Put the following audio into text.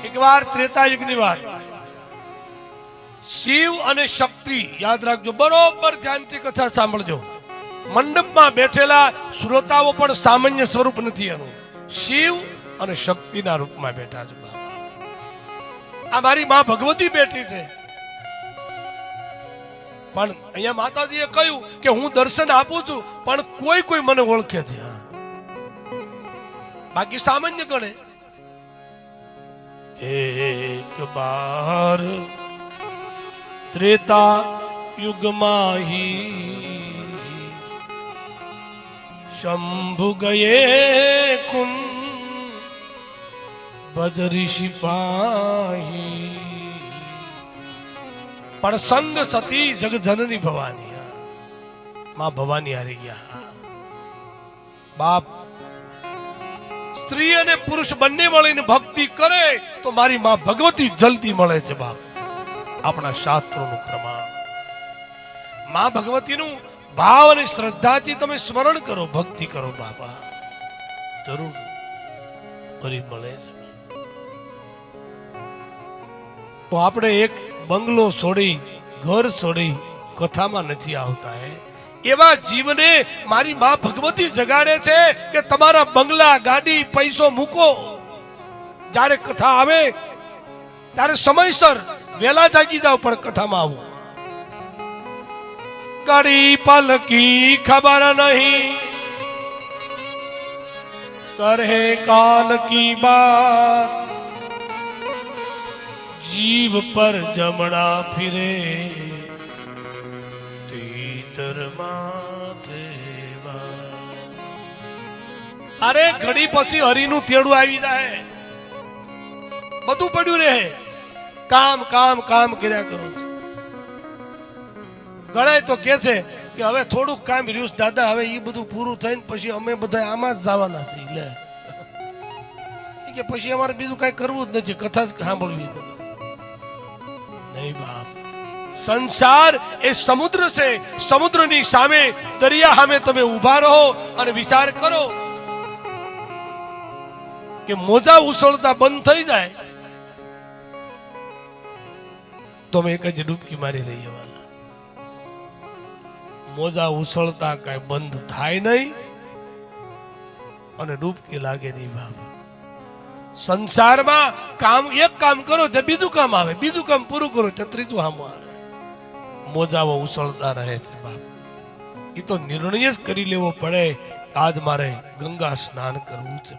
એક વાર ત્રેતાયુગની વાત, શિવ અને શક્તિ યાદ રાખજો, બરોબર ધ્યાનથી કથા સાંભળજો. મંડપમાં બેઠેલા શ્રોતાઓ પણ સામાન્ય સ્વરૂપ નથી એનું, શિવ અને શક્તિના રૂપમાં બેઠા છે. આ મારી માં ભગવતી બેઠી છે. પણ અહીંયા માતાજીએ કહ્યું કે હું દર્શન આપું છું, પણ કોઈ કોઈ મને ઓળખે છે, બાકી સામાન્ય ગણે. એક બાર ત્રેતા યુગમાં હી શંભુ ગયે કુન બજરી સિપાહી. પણ સંગ સતી જગજનની ભવાની, માં ભવાની હારી ગયા. બાપ સ્ત્રી અને પુરુષ બંને મળીને ભક્તિ કરે તો મારી માં ભગવતી જલ્દી મળે છે. બાપ આપણા શાસ્ત્રોનું પ્રમાણ. માં ભગવતીનું ભાવ અને શ્રદ્ધાથી તમે સ્મરણ કરો, ભક્તિ કરો, બાપા જરૂર ફરી મળે છે. તો આપણે એક બંગલો છોડી, ઘર છોડી કથામાં નથી આવતા. એવા જીવને મારી માં ભગવતી જગાડે છે કે તમારા બંગલા, ગાડી, પૈસો મૂકો. જ્યારે કથા આવે ત્યારે સમયસર વેલા જાગી જાઓ, પણ કથામાં આવો. ગાડી પલકી ખબર નહીં, કરે કાલ કી બાત, જીવ પર જમણા ફિરે તીતર માથે. અરે ઘડી પછી હરીનું તેડું આવી જાય, બધું પડ્યું રહે, કામ કામ કામ કર્યા કરો. ઘણા તો કે છે કે હવે થોડુંક કામ રહ્યું દાદા, હવે એ બધું પૂરું થઈને પછી અમે બધા આમાં જ જવાના છીએ. લે કે પછી અમારે બીજું કઈ કરવું જ નથી, કથા જ સાંભળવી નહીં. બાપ સંસાર એ સમુદ્ર છે, સમુદ્રની સામે, દરિયા સામે તમે ઉભા રહો અને વિચાર કરો કે મોજા ઉછળતા બંધ થઈ જાય તો અમે એક જ ડૂબકી મારી લઈએ. વાલા મોજા ઉછળતા કઈ બંધ થાય નહીં અને ડૂબકી લાગે નહીં. બાપ સંસારમાં કામ એક કામ કરો તો બીજું કામ આવે, બીજું કામ પૂરું કરો તો ત્રીજું સામું આવે. મોજાઓ ઉછળતા રહે છે. બાપ એ તો નિર્ણય જ કરી લેવો પડે, આજ મારે ગંગા સ્નાન કરવું છે.